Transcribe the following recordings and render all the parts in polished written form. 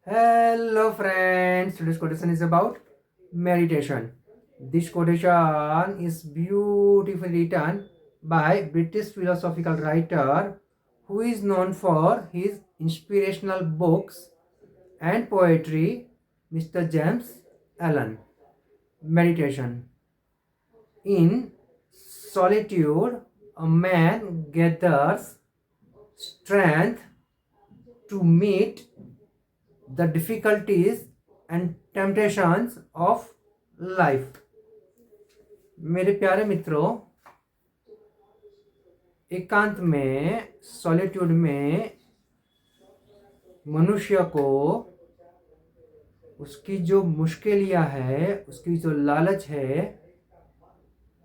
Hello friends, today's quotation is about meditation. This quotation is beautifully written by British philosophical writer who is known for his inspirational books and poetry, Mr. James Allen. Meditation. In solitude, a man gathers strength to meet the difficulties and temptations of life. मेरे प्यारे मित्रों, एकांत में, solitude में मनुष्य को उसकी जो मुश्किलियां है, उसकी जो लालच है,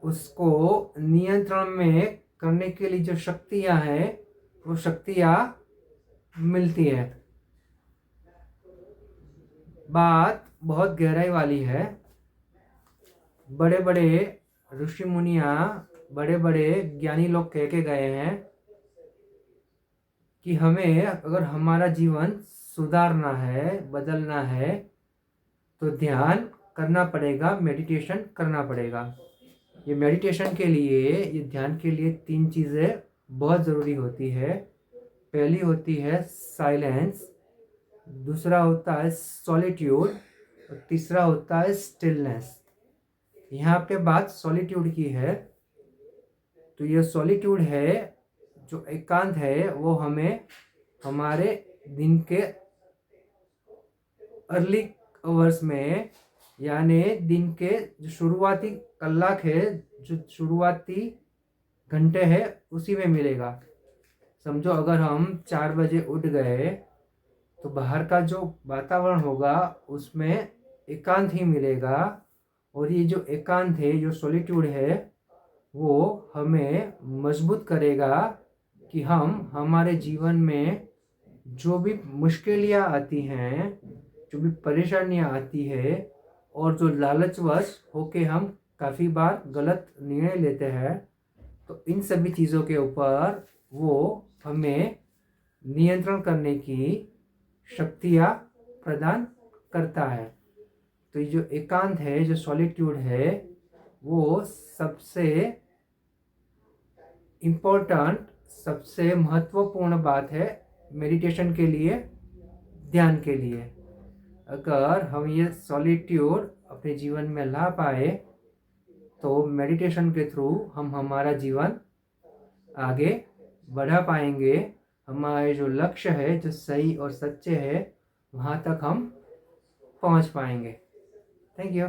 उसको नियंत्रण में करने के लिए जो शक्तियां हैं, वो शक्तियां मिलती है। बात बहुत गहराई वाली है। बड़े बड़े ऋषि मुनियाँ, बड़े बड़े ज्ञानी लोग कह के गए हैं कि हमें अगर हमारा जीवन सुधारना है, बदलना है, तो ध्यान करना पड़ेगा, मेडिटेशन करना पड़ेगा। ये मेडिटेशन के लिए, ये ध्यान के लिए 3 चीज़ें बहुत ज़रूरी होती है। पहली होती है साइलेंस, दूसरा होता है सॉलिट्यूड और तीसरा होता है स्टिलनेस। यहाँ पे बात सॉलिट्यूड की है। तो ये सॉलिट्यूड है, जो एकांत है, वो हमें हमारे दिन के अर्ली आवर्स में, यानी दिन के जो शुरुआती कलाक है, जो शुरुआती घंटे है, उसी में मिलेगा। समझो अगर हम 4 बजे उठ गए तो बाहर का जो वातावरण होगा उसमें एकांत ही मिलेगा। और ये जो एकांत है, जो सॉलिट्यूड है, वो हमें मजबूत करेगा कि हम हमारे जीवन में जो भी मुश्किलियाँ आती हैं, जो भी परेशानियाँ आती है, और जो लालचवश होके हम काफ़ी बार गलत निर्णय लेते हैं, तो इन सभी चीज़ों के ऊपर वो हमें नियंत्रण करने की शक्तियाँ प्रदान करता है। तो ये जो एकांत है, जो सॉलिट्यूड है, वो सबसे इम्पोर्टेंट, सबसे महत्वपूर्ण बात है मेडिटेशन के लिए, ध्यान के लिए। अगर हम ये सॉलिट्यूड अपने जीवन में ला पाए तो मेडिटेशन के थ्रू हम हमारा जीवन आगे बढ़ा पाएंगे। हमारे जो लक्ष्य है, जो सही और सच्चे है, वहाँ तक हम पहुँच पाएंगे। Thank you.